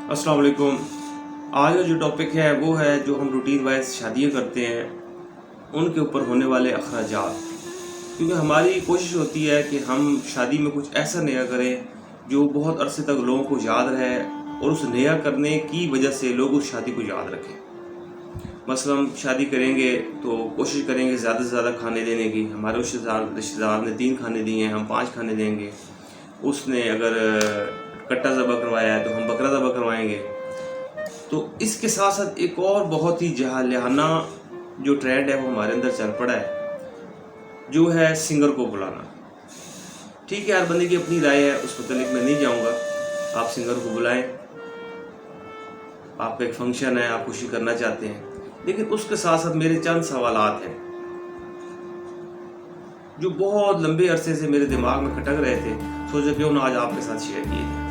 अस्सलाम वालेकुम। आज का जो टॉपिक है वो है जो हम रूटीन वाइज शादियाँ करते हैं उनके ऊपर होने वाले अखराजात। क्योंकि हमारी कोशिश होती है कि हम शादी में कुछ ऐसा नया करें जो बहुत अरसे तक लोगों को याद रहे और उस नया करने की वजह से लोग उस शादी को याद रखें। मसलन शादी करेंगे तो कोशिश करेंगे ज़्यादा से ज़्यादा खाने देने की। हमारे रिश्तेदार ने 3 खाने दिए हैं, हम 5 खाने देंगे। उसने अगर कट्टा ज़बह करवाया है तो हम बकरा ज़बह करवाएंगे। तो इसके साथ साथ एक और बहुत ही जाहिलाना जो ट्रेंड है वो हमारे अंदर चल पड़ा है, जो है सिंगर को बुलाना। ठीक है, हर बंदे की अपनी राय है, उस मतलब मैं नहीं जाऊंगा। आप सिंगर को बुलाएं, आपका एक फंक्शन है, आप खुशी करना चाहते हैं, लेकिन उसके साथ साथ मेरे चंद सवालात हैं जो बहुत लंबे अरसे से मेरे दिमाग में खटक रहे थे। सोचा क्यों ना आज आपके साथ शेयर किए जाए।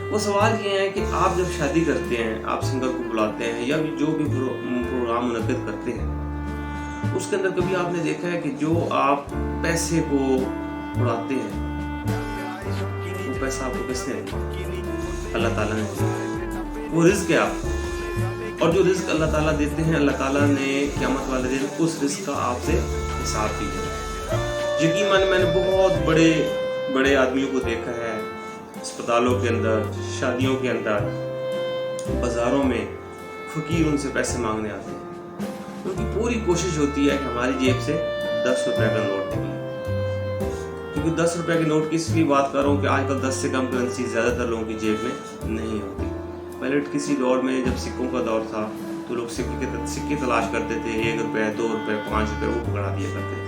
वो सवाल ये है कि आप जब शादी करते हैं, आप सिंगर को बुलाते हैं या जो भी प्रोग्राम मुनक्किद करते हैं, उसके अंदर कभी आपने देखा है कि जो आप पैसे को उड़ाते हैं वो पैसा आपको किसने दिया? अल्लाह ताला ने दिया। वो रिज़्क है आप, और जो रिज़्क अल्लाह ताला देते हैं, अल्लाह ताला ने क़यामत वाले दिन उस रिज़्क का आपसे हिसाब भी है। यकीन माने मैंने बहुत बड़े बड़े आदमियों को देखा है अस्पतालों के अंदर, शादियों के अंदर, बाज़ारों में फ़कीर उनसे पैसे मांगने आते हैं। उनकी पूरी कोशिश होती है कि हमारी जेब से 10 रुपए का नोट निकले। क्योंकि 10 रुपए के नोट की इसलिए बात कर रहा हूँ कि आजकल 10 से कम करेंसी ज़्यादातर लोगों की जेब में नहीं होती। पहले किसी दौर में जब सिक्कों का दौर था तो लोग सिक्के तलाश करते थे, 1 रुपये, 2 रुपये, 5 रुपये, वो पकड़ा दिया करते थे।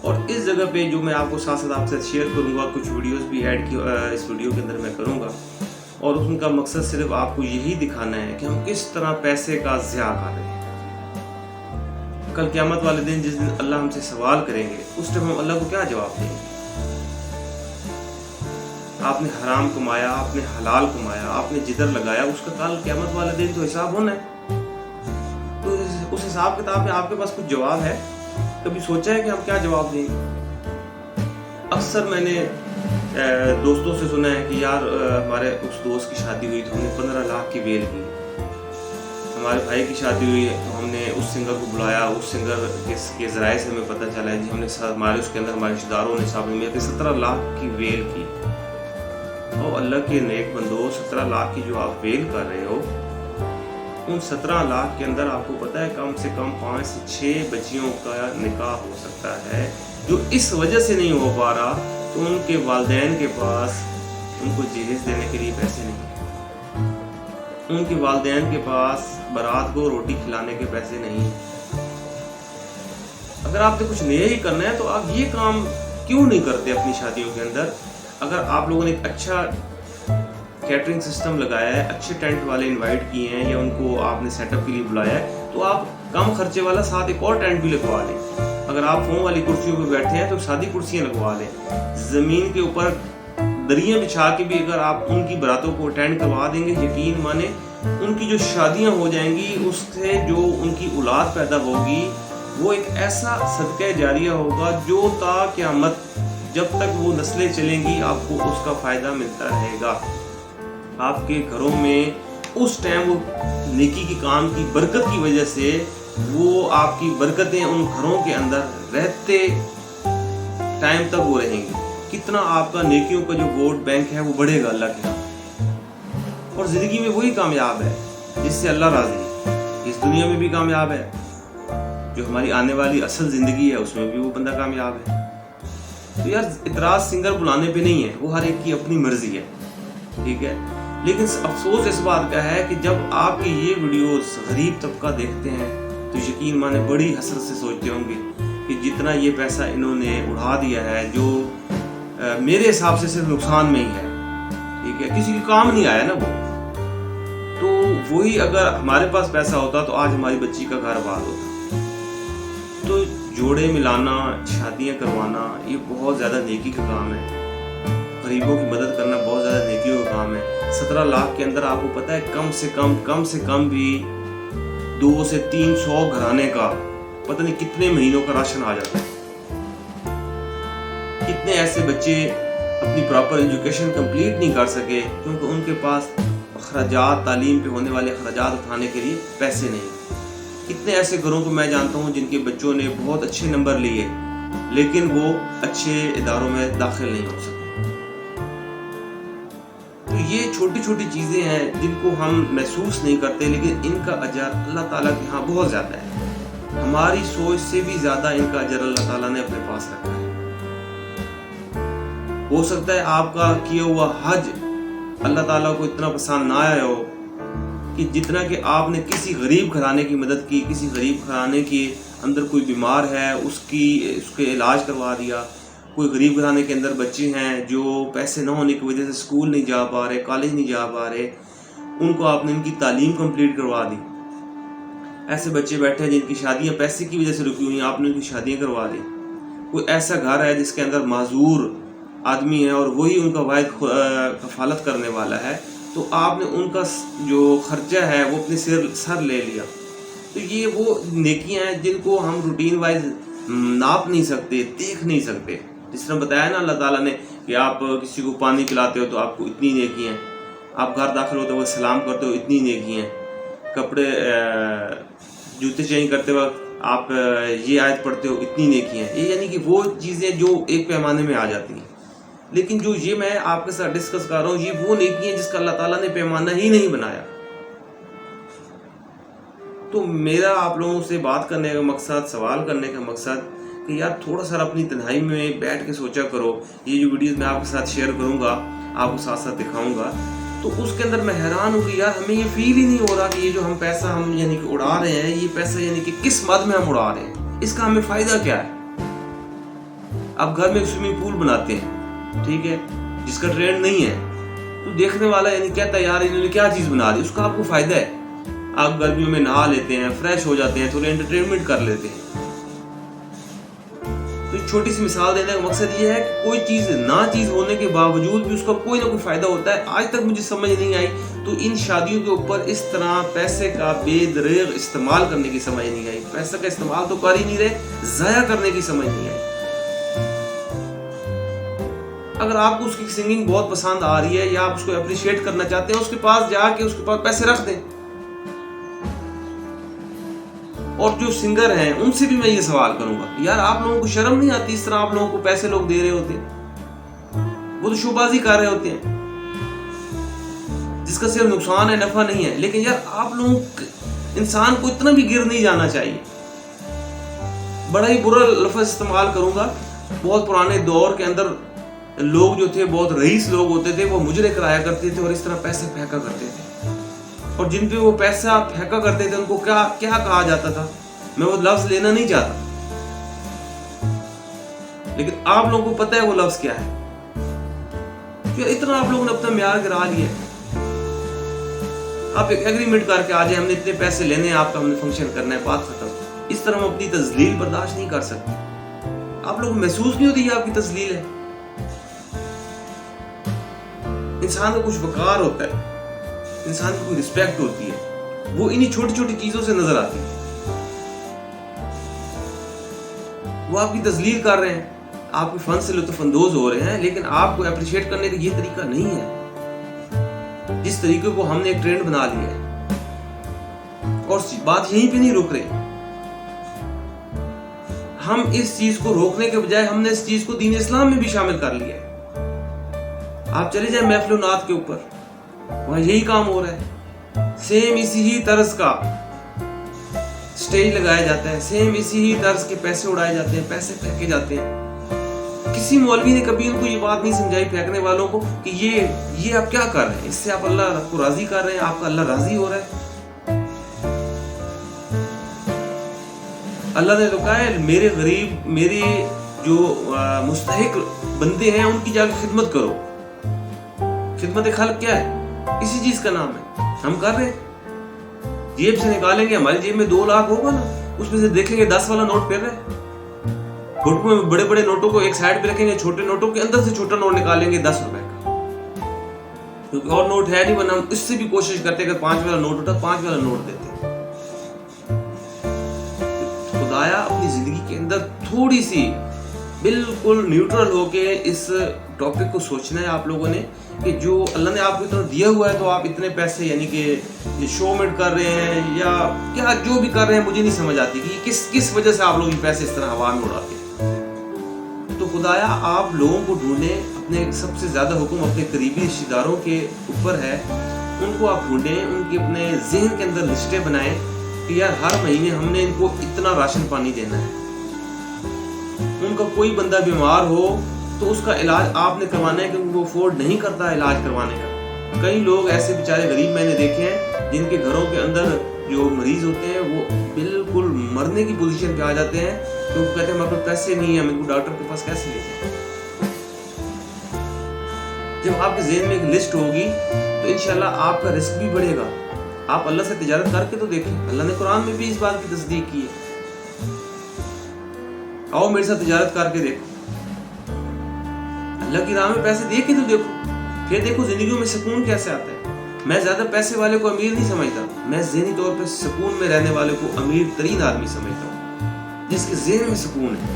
और इस जगह पे जो मैं आपको साथ साथ आपसे शेयर करूंगा, कुछ वीडियोस भी ऐड की इस वीडियो के अंदर मैं करूंगा, और उनका मकसद सिर्फ आपको यही दिखाना है कि हम किस तरह पैसे का ज़िया कर रहे हैं। कल क़यामत वाले दिन जिस दिन अल्लाह हमसे सवाल करेंगे, उस टाइम हम अल्लाह को क्या जवाब देंगे? आपने हराम कमाया, आपने हलाल कमाया, आपने जिधर लगाया, उसका कल क़यामत वाले दिन तो हिसाब होना है। तो उस हिसाब किताब में आपके पास कुछ जवाब है? कभी सोचा है कि हम क्या जवाब देंगे? अक्सर मैंने दोस्तों से सुना है कि यार हमारे उस दोस्त की शादी हुई तो हमने 15 लाख की बेल की। हमारे भाई की शादी हुई तो हमने उस सिंगर को बुलाया, उस सिंगर के ज़राए से हमें पता चला है जी हमने हमारे उसके अंदर हमारे रिश्तेदारों ने साहब में 17 लाख की बेल की। और अल्लाह के नेक बंदो, 17 लाख की जो आप बेल कर रहे हो, उन 17 लाख के अंदर आपको पता है कम से कम 5 से 6 बच्चियों का निकाह हो सकता है, जो इस वजह से नहीं हो पा रहा तो उनके वालिदैन के पास उनको जहेज देने के लिए पैसे नहीं है, उनके वालिदैन के पास बारात को रोटी खिलाने के पैसे नहीं है। अगर आपने कुछ नया ही करना है तो आप ये काम क्यों नहीं करते अपनी शादियों के अंदर? अगर आप लोगों ने एक अच्छा कैटरिंग सिस्टम लगाया है, अच्छे टेंट वाले इनवाइट किए हैं या उनको आपने सेटअप के लिए बुलाया है, तो आप कम खर्चे वाला साथ एक और टेंट भी लगवा लें। अगर आप फोम वाली कुर्सियों पे बैठे हैं तो सादी कुर्सियां लगवा लें। ज़मीन के ऊपर दरियां बिछा के भी अगर आप उनकी बारातों को अटेंड करवा देंगे, यकीन माने उनकी जो शादियां हो जाएंगी, उससे जो उनकी औलाद पैदा होगी वो एक ऐसा सदका जारिया होगा जो ता क़यामत जब तक वो नस्लें चलेंगी आपको उसका फ़ायदा मिलता रहेगा। आपके घरों में उस टाइम वो नेकी की काम की बरकत की वजह से वो आपकी बरकतें उन घरों के अंदर रहते टाइम तक वो रहेंगी। कितना आपका नेकियों का जो वोट बैंक है वो बढ़ेगा अल्लाह के यहाँ। और ज़िंदगी में वही कामयाब है जिससे अल्लाह राज़ी है। इस दुनिया में भी कामयाब है, जो हमारी आने वाली असल ज़िंदगी है उसमें भी वो बंदा कामयाब है। तो यार इतराज़ सिंगर बुलाने पे नहीं है, वो हर एक की अपनी मर्जी है, ठीक है। लेकिन अफसोस इस बात का है कि जब आपके ये वीडियोस गरीब तबका देखते हैं तो यकीन माने बड़ी हसरत से सोचते होंगे कि जितना ये पैसा इन्होंने उड़ा दिया है, जो मेरे हिसाब से सिर्फ नुकसान में ही है, ठीक है, किसी के काम नहीं आया ना वो। तो वही अगर हमारे पास पैसा होता तो आज हमारी बच्ची का घर आबाद होता। तो जोड़े मिलाना, शादियाँ करवाना, ये बहुत ज़्यादा नेकी का काम है। गरीबों की मदद करना बहुत ज़्यादा नेकियों का काम है। 17 लाख के अंदर आपको पता है कम से कम भी 200 से 300 घराने का पता नहीं कितने महीनों का राशन आ जाता है। कितने ऐसे बच्चे اپنی پراپر ایجوکیشن کمپلیٹ نہیں کر سکے کیونکہ ان کے پاس اخراجات، تعلیم پہ ہونے والے اخراجات اٹھانے کے لیے پیسے نہیں۔ کتنے ایسے گھروں کو میں جانتا ہوں جن کے بچوں نے بہت اچھے نمبر لیے لیکن وہ اچھے اداروں میں داخل نہیں ہو سکے۔ تو یہ چھوٹی چھوٹی چیزیں ہیں جن کو ہم محسوس نہیں کرتے لیکن ان کا اجر اللہ تعالیٰ کے ہاں بہت زیادہ ہے۔ ہماری سوچ سے بھی زیادہ ان کا اجر اللہ تعالیٰ نے اپنے پاس رکھا ہے۔ ہو سکتا ہے آپ کا کیا ہوا حج اللہ تعالیٰ کو اتنا پسند نہ آیا ہو کہ جتنا کہ آپ نے کسی غریب گھرانے کی مدد کی، کسی غریب گھرانے کے اندر کوئی بیمار ہے اس کے علاج کروا دیا، کوئی غریب گھرانے کے اندر بچے ہیں جو پیسے نہ ہونے کی وجہ سے اسکول نہیں جا پا رہے، کالج نہیں جا پا رہے، ان کو آپ نے ان کی تعلیم کمپلیٹ کروا دی۔ ایسے بچے بیٹھے ہیں جن کی شادیاں پیسے کی وجہ سے رکی ہوئی ہیں، آپ نے ان کی شادیاں کروا دی۔ کوئی ایسا گھر ہے جس کے اندر معذور آدمی ہے اور وہی ان کا واحد کفالت کرنے والا ہے، تو آپ نے ان کا جو خرچہ ہے وہ اپنے سر لے لیا۔ تو یہ وہ نیکیاں ہیں جن کو ہم روٹین وائز ناپ نہیں سکتے، دیکھ نہیں سکتے۔ جس طرح بتایا نا اللہ تعالیٰ نے کہ آپ کسی کو پانی پلاتے ہو تو آپ کو اتنی نیکی ہیں، آپ گھر داخل ہوتے ہوئے سلام کرتے ہو اتنی نیکی ہیں، کپڑے جوتے چینج کرتے وقت آپ یہ آیت پڑھتے ہو اتنی نیکی ہیں۔ یہ یعنی کہ وہ چیزیں جو ایک پیمانے میں آ جاتی ہیں، لیکن جو یہ میں آپ کے ساتھ ڈسکس کر رہا ہوں یہ وہ نیکی ہیں جس کا اللہ تعالیٰ نے پیمانہ ہی نہیں بنایا۔ تو میرا آپ لوگوں سے بات کرنے کا مقصد، سوال کرنے کا مقصد کہ یار تھوڑا سا اپنی تنہائی میں بیٹھ کے سوچا کرو۔ یہ جو ویڈیوز میں آپ کے ساتھ شیئر کروں گا، آپ کو ساتھ ساتھ دکھاؤں گا، تو اس کے اندر میں حیران ہوں کہ یار ہمیں یہ فیل ہی نہیں ہو رہا کہ یہ جو ہم پیسہ ہم یعنی کہ اڑا رہے ہیں، یہ پیسہ یعنی کہ کس مد میں ہم اڑا رہے ہیں، اس کا ہمیں فائدہ کیا ہے۔ آپ گھر میں ایک سوئمنگ پول بناتے ہیں، ٹھیک ہے، جس کا ٹرینڈ نہیں ہے، تو دیکھنے والا یعنی کہتا ہے یار انہوں نے کیا چیز بنا دی، اس کا آپ کو فائدہ ہے۔ آپ گرمیوں میں نہا لیتے ہیں، فریش ہو جاتے ہیں، تھوڑے انٹرٹینمنٹ کر لیتے ہیں۔ تو چھوٹی سی مثال دینے کا مقصد یہ ہے کہ کوئی چیز چیز ہونے کے باوجود بھی اس کا کوئی نہ کوئی فائدہ ہوتا ہے۔ آج تک مجھے سمجھ نہیں آئی، تو ان شادیوں کے اوپر اس طرح پیسے کا بے دریغ استعمال کرنے کی سمجھ نہیں آئی۔ پیسے کا استعمال تو کر ہی نہیں رہے، ضائع کرنے کی سمجھ نہیں آئی۔ اگر آپ کو اس کی سنگنگ بہت پسند آ رہی ہے یا آپ اس کو اپریشیٹ کرنا چاہتے ہیں، اس کے پاس جا کے اس کے پاس پیسے رکھ دیں۔ اور جو سنگر ہیں ان سے بھی میں یہ سوال کروں گا، یار آپ لوگوں کو شرم نہیں آتی اس طرح آپ لوگوں کو پیسے لوگ دے رہے ہوتے ہیں؟ وہ تو شو بازی کر رہے ہوتے ہیں جس کا صرف نقصان ہے، نفع نہیں ہے۔ لیکن یار آپ لوگوں انسان کو اتنا بھی گر نہیں جانا چاہیے۔ بڑا ہی برا لفظ استعمال کروں گا، بہت پرانے دور کے اندر لوگ جو تھے، بہت رئیس لوگ ہوتے تھے، وہ مجرے کرایا کرتے تھے اور اس طرح پیسے پھینکا کرتے تھے، اور جن پہ وہ پیسہ پھینکا کرتے تھے ان کو کیا کہا جاتا تھا، میں وہ لفظ لینا نہیں چاہتا، لیکن آپ لوگوں کو پتہ ہے وہ لفظ کیا ہے۔ پھر اتنا آپ لوگوں نے اپنا معیار گرا لیا۔ آپ ایک ایگریمنٹ کر کے آ جائیں، ہم نے اتنے پیسے لینے ہیں، آپ کا ہم نے فنکشن کرنا ہے، بات ختم۔ اس طرح ہم اپنی تذلیل برداشت نہیں کر سکتے۔ آپ لوگوں کو محسوس نہیں ہوتی یہ آپ کی تذلیل ہے؟ انسان کا کچھ وقار ہوتا ہے، انسان کی کوئی رسپیکٹ ہوتی ہے، وہ انہی چھوٹی چھوٹی چیزوں سے نظر آتی ہے۔ وہ آپ کی تذلیل کر رہے ہیں، آپ کے فن سے لطف اندوز ہو رہے ہیں، لیکن آپ کو اپریشیٹ کرنے کا یہ طریقہ نہیں ہے جس طریقے کو ہم نے ایک ٹرینڈ بنا لیا ہے۔ اور بات یہیں پہ نہیں رک رہی، ہم اس چیز کو روکنے کے بجائے ہم نے اس چیز کو دین اسلام میں بھی شامل کر لیا ہے۔ آپ چلے جائیں محفل و نعت کے اوپر، وہاں یہی کام ہو رہا ہے، سیم اسی ہی طرز کا سٹیج لگایا جاتا ہے، سیم اسی ہی طرز کے پیسے اڑائے جاتے ہیں، پیسے پھینکے جاتے ہیں۔ کسی مولوی نے کبھی ان کو یہ بات نہیں سمجھائی پھینکنے والوں کو کہ یہ آپ کیا کر رہے ہیں، اس سے آپ اللہ کو راضی کر رہے ہیں، آپ کا اللہ راضی ہو رہا ہے۔ اللہ نے تو کہا ہے میرے غریب، میرے جو مستحق بندے ہیں ان کی جا کے خدمت کرو۔ خدمت خلق کیا ہے؟ اسی چیز کا نام ہے، ہم کر رہے ہیں۔ جیب سے نکالیں گے، ہماری جیب میں 2 لاکھ ہوگا نا، اس میں سے دیکھیں گے 10 والا نوٹ پھر رہے ہیں، گھٹنوں میں بڑے بڑے نوٹوں کو ایک سائڈ پہ رکھیں گے، چھوٹے نوٹوں کے اندر سے چھوٹا نوٹ نکالیں گے 10 روپے کا، کیونکہ اور نوٹ ہے نہیں، ورنہ ہم اس سے بھی کوشش کرتے ہیں کہ 5 والا نوٹ ہوتا 5 والا نوٹ دیتے ہیں۔ خدایا اپنی زندگی کے اندر تھوڑی سی बिल्कुल न्यूट्रल होके इस टॉपिक को सोचना है आप लोगों ने कि जो अल्लाह ने आपको इतना दिया हुआ है, तो आप इतने पैसे यानी कि ये शो मेड कर रहे हैं या क्या जो भी कर रहे हैं, मुझे नहीं समझ आती कि किस वजह से आप लोग ये पैसे इस तरह हवा में उड़ाते हैं। तो खुदाया आप लोगों को ढूंढें, अपने सबसे ज़्यादा हुक्म अपने करीबी रिश्तेदारों के ऊपर है, उनको आप ढूंढें, उनके अपने जहन के अंदर लिस्टें बनाएं कि यार हर महीने हमने इनको इतना राशन पानी देना है। उनका कोई बंदा बीमार हो तो उसका इलाज आपने करवाना है, क्योंकि वो अफोर्ड नहीं करता इलाज करवाने का। कई लोग ऐसे बेचारे गरीब मैंने देखे हैं जिनके घरों के अंदर जो मरीज होते हैं वो बिल्कुल मरने की पोजीशन पे आ जाते हैं, तो वो कहते हैं हमारे पास पैसे नहीं है, मेरे को डॉक्टर के पास कैसे ले जाए। जब आपके ज़हन में एक लिस्ट होगी तो इंशाल्लाह आपका रिस्क भी बढ़ेगा। आप अल्लाह से तिजारत करके तो देखें, अल्लाह ने कुरान में भी इस बात की तस्दीक की है। आओ मेरे साथ तिजारत करके देखो, अल्लाह की राह में पैसे दे के तो देखो, फिर देखो जिंदगी में सुकून कैसे आता है। मैं ज्यादा पैसे वाले को अमीर नहीं समझता, मैं ज़हनी तौर पे सुकून में रहने वाले को अमीर तरीन आदमी समझता हूँ, जिसके ज़हन में सुकून है।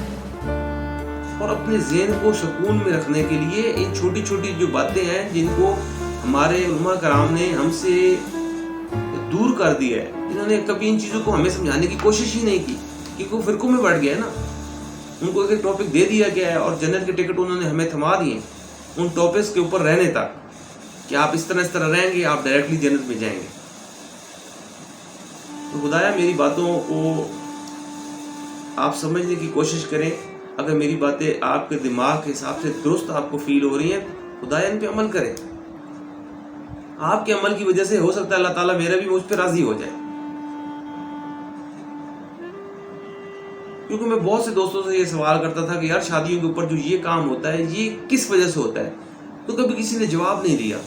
और अपने ज़हन को सुकून में रखने के लिए इन छोटी छोटी जो बातें हैं जिनको हमारे उलमा कराम ने हमसे दूर कर दिया है, इन्होंने कभी इन चीज़ों को हमें समझाने की कोशिश ही नहीं की, क्योंकि वो फिरकों में बढ़ गया है ना। उनको एक टॉपिक दे दिया गया है और जन्नत के टिकट उन्होंने हमें थमा दिए उन टॉपिक्स के ऊपर रहने तक कि आप इस तरह रहेंगे, आप डायरेक्टली जन्नत में जाएंगे। तो खुदाया मेरी बातों को आप समझने की कोशिश करें। अगर मेरी बातें आपके दिमाग के हिसाब से दुरुस्त आपको फील हो रही हैं, खुदाया इन पे अमल करें। आपके अमल की वजह से हो सकता है अल्लाह ताला मेरा भी मुझ पर राजी हो जाए। क्योंकि मैं बहुत से दोस्तों से ये सवाल करता था कि यार शादियों के ऊपर जो ये काम होता है ये किस वजह से होता है, तो कभी किसी ने जवाब नहीं दिया।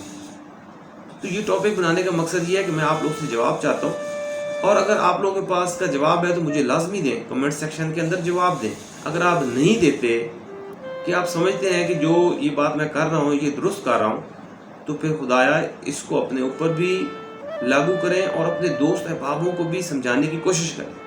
तो ये टॉपिक बनाने का मकसद ये है कि मैं आप लोग से जवाब चाहता हूँ, और अगर आप लोगों के पास का जवाब है तो मुझे लाजमी दें, कमेंट सेक्शन के अंदर जवाब दें। अगर आप नहीं देते कि आप समझते हैं कि जो ये बात मैं कर रहा हूँ ये दुरुस्त कर रहा हूँ, तो फिर खुदाया इसको अपने ऊपर भी लागू करें और अपने दोस्त अहबाबों को भी समझाने की कोशिश करें।